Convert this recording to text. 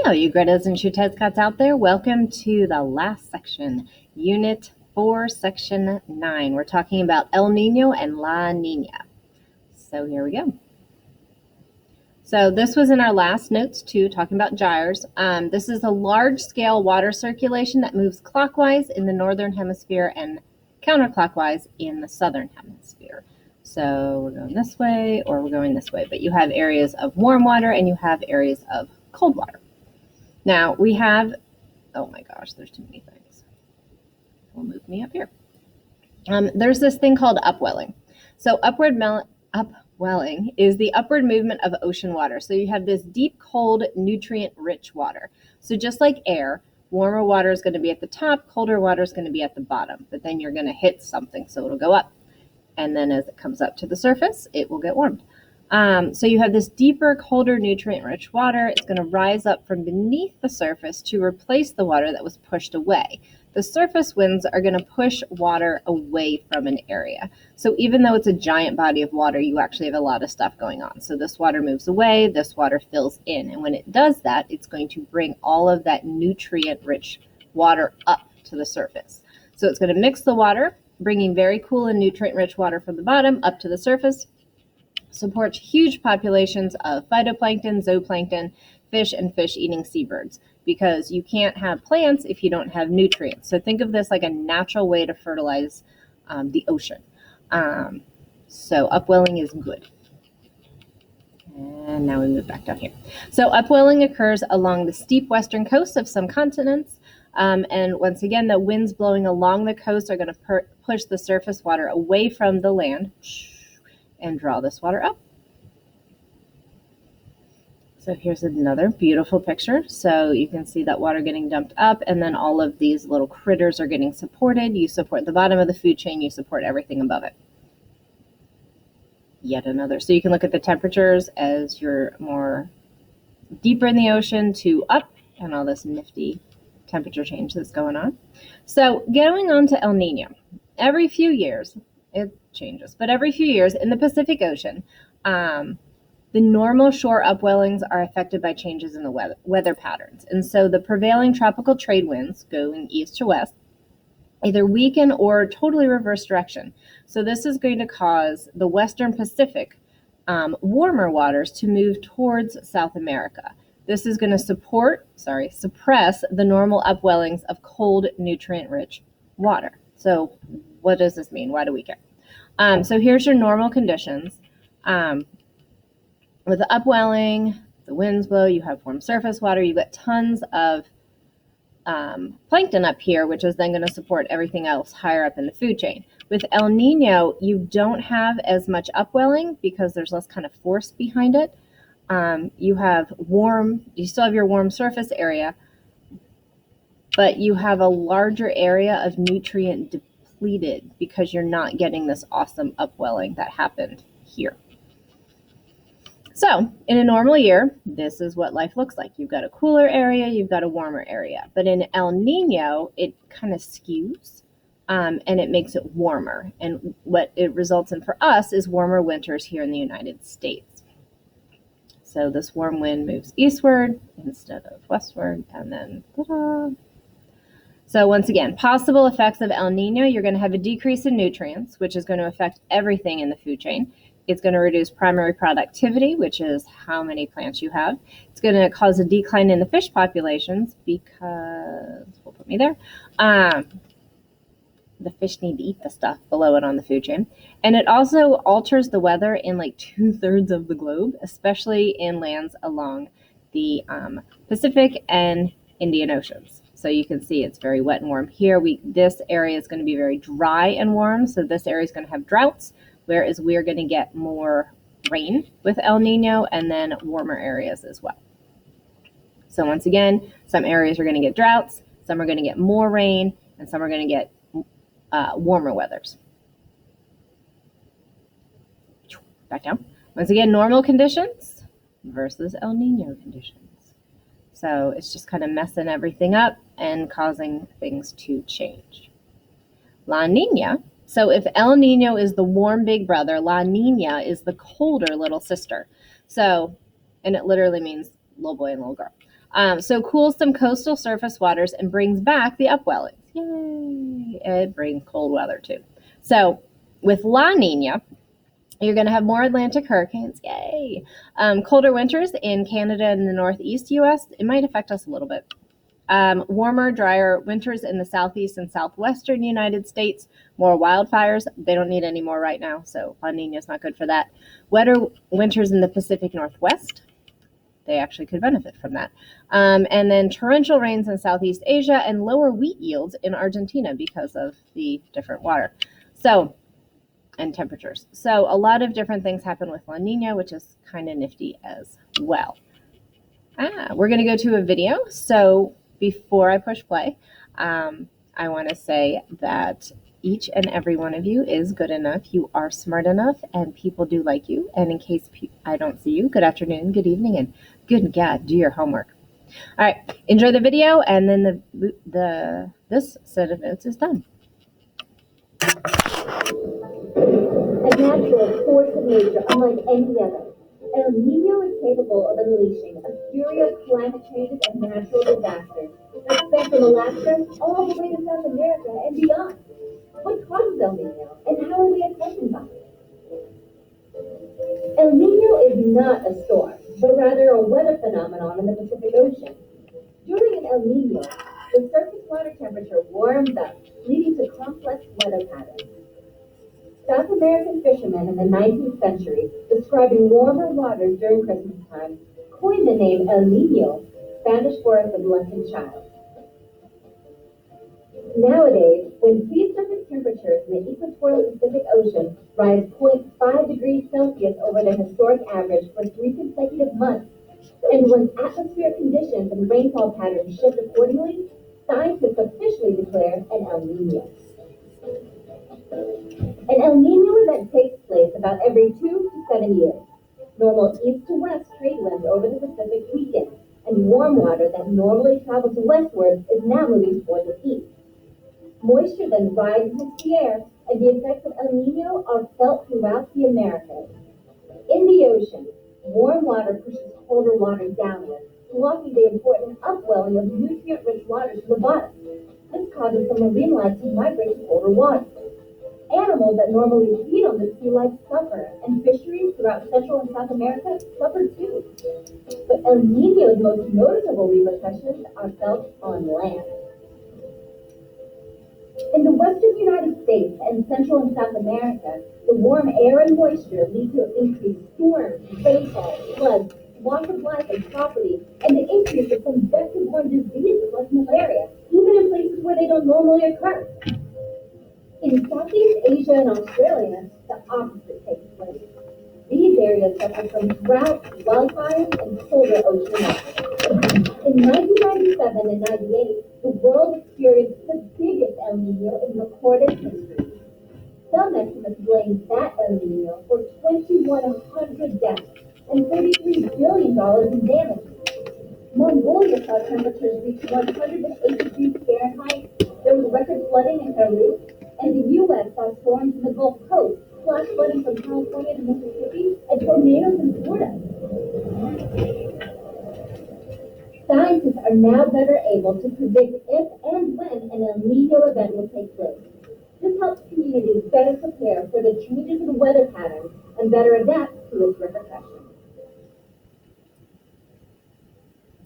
Hey, all you Greta's and Shutezcots out there. Welcome to the last section, Unit 4, Section 9. We're talking about El Nino and La Nina. So here we go. So this was in our last notes too, talking about gyres. This is a large-scale water circulation that moves clockwise in the northern hemisphere and counterclockwise in the southern hemisphere. So we're going this way or we're going this way, but you have areas of warm water and you have areas of cold water. Now we have, oh my gosh, there's too many things. Will move me up here. There's this thing called upwelling. So upwelling is the upward movement of ocean water. So you have this deep, cold, nutrient-rich water. So just like air, warmer water is going to be at the top, colder water is going to be at the bottom. But then you're going to hit something, so it'll go up. And then as it comes up to the surface, it will get warmed. So you have this deeper, colder, nutrient-rich water. It's going to rise up from beneath the surface to replace the water that was pushed away. The surface winds are going to push water away from an area. So even though it's a giant body of water, you actually have a lot of stuff going on. So this water moves away, this water fills in. And when it does that, it's going to bring all of that nutrient-rich water up to the surface. So it's going to mix the water, bringing very cool and nutrient-rich water from the bottom up to the surface. Supports huge populations of phytoplankton, zooplankton, fish, and fish-eating seabirds, because you can't have plants if you don't have nutrients. So think of this like a natural way to fertilize the ocean. So upwelling is good. And now we move back down here. So upwelling occurs along the steep western coast of some continents. And once again, the winds blowing along the coast are going to push the surface water away from the land and draw this water up. So here's another beautiful picture. So you can see that water getting dumped up, and then all of these little critters are getting supported. You support the bottom of the food chain, you support everything above it. Yet another. So you can look at the temperatures as you're more deeper in the ocean to up, and all this nifty temperature change that's going on. So going on to El Nino. Every few years, it changes, but every few years in the Pacific Ocean, the normal shore upwellings are affected by changes in the weather patterns. And so the prevailing tropical trade winds going east to west either weaken or totally reverse direction. So this is going to cause the Western Pacific warmer waters to move towards South America. This is going to suppress the normal upwellings of cold, nutrient-rich water. So what does this mean? Why do we care? So here's your normal conditions. With the upwelling, the winds blow, you have warm surface water, you get tons of plankton up here, which is then going to support everything else higher up in the food chain. With El Nino, you don't have as much upwelling because there's less kind of force behind it. You still have your warm surface area, but you have a larger area of nutrient depleted because you're not getting this awesome upwelling that happened here. So in a normal year, this is what life looks like. You've got a cooler area, you've got a warmer area. But in El Nino, it kind of skews and it makes it warmer. And what it results in for us is warmer winters here in the United States. So this warm wind moves eastward instead of westward, and then ta-da. So once again, possible effects of El Nino, you're going to have a decrease in nutrients, which is going to affect everything in the food chain. It's going to reduce primary productivity, which is how many plants you have. It's going to cause a decline in the fish populations because, we'll put me there, the fish need to eat the stuff below it on the food chain. And it also alters the weather in like 2/3 of the globe, especially in lands along the Pacific and Indian Oceans. So you can see it's very wet and warm here. This area is going to be very dry and warm, so this area is going to have droughts, whereas we're going to get more rain with El Nino and then warmer areas as well. So once again, some areas are going to get droughts, some are going to get more rain, and some are going to get warmer weathers. Back down. Once again, normal conditions versus El Nino conditions. So it's just kind of messing everything up and causing things to change. La Nina. So if El Nino is the warm big brother, La Nina is the colder little sister. So, and it literally means little boy and little girl. So cools some coastal surface waters and brings back the upwellings. Yay! It brings cold weather too. So with La Nina, you're going to have more Atlantic hurricanes. Yay! Colder winters in Canada and the northeast U.S. It might affect us a little bit. Warmer, drier winters in the southeast and southwestern United States. More wildfires. They don't need any more right now, so La Nina is not good for that. Wetter winters in the Pacific Northwest. They actually could benefit from that. And then torrential rains in Southeast Asia and lower wheat yields in Argentina because of the different water. So, and temperatures. So a lot of different things happen with La Nina, which is kind of nifty as well. We're going to go to a video. So before I push play, I want to say that each and every one of you is good enough. You are smart enough, and people do like you. And in case I don't see you, good afternoon, good evening, and good God, do your homework. All right, enjoy the video, and then this set of notes is done. A natural force of nature unlike any other. El Nino is capable of unleashing a fury of climate changes and natural disasters that span from Alaska all the way to South America and beyond. What causes El Nino, and how are we affected by it? El Nino is not a storm, but rather a weather phenomenon in the Pacific Ocean. During an El Nino, the surface water temperature warms up, leading to complex weather patterns. South American fishermen in the 19th century, describing warmer waters during Christmas time, coined the name El Niño, Spanish for the blessed child. Nowadays, when sea surface temperatures in the equatorial Pacific Ocean rise 0.5 degrees Celsius over the historic average for 3 consecutive months, and when atmospheric conditions and rainfall patterns shift accordingly, scientists officially declare an El Niño. An El Nino event takes place about every 2 to 7 years. Normal east to west trade winds over the Pacific weaken, and warm water that normally travels westward is now moving toward the east. Moisture then rises into the air, and the effects of El Nino are felt throughout the Americas. In the ocean, warm water pushes colder water downward, blocking the important upwelling of nutrient-rich waters to the bottom. This causes some marine life to migrate to colder waters. Animals that normally feed on the sea life suffer, and fisheries throughout Central and South America suffer too. But El Nino's most noticeable repercussions are felt on land. In the western United States and Central and South America, the warm air and moisture lead to increased storms, rainfall, floods, loss of life and property, and the increase of some vector-borne diseases like malaria, even in places where they don't normally occur. In Southeast Asia and Australia, the opposite takes place. These areas suffer from drought, wildfires, and colder ocean waters. In 1997 and 98, the world experienced the biggest El Nino in recorded history. Some estimates blame that El Nino for 2,100 deaths and $33 billion in damage. Mongolia saw temperatures reach 108 degrees Fahrenheit. There was record flooding in Peru, and the U.S. saw storms in the Gulf Coast, flash flooding from California to Mississippi, and tornadoes in Florida. Scientists are now better able to predict if and when an El Nino event will take place. This helps communities better prepare for the changes in weather patterns and better adapt to its repercussions.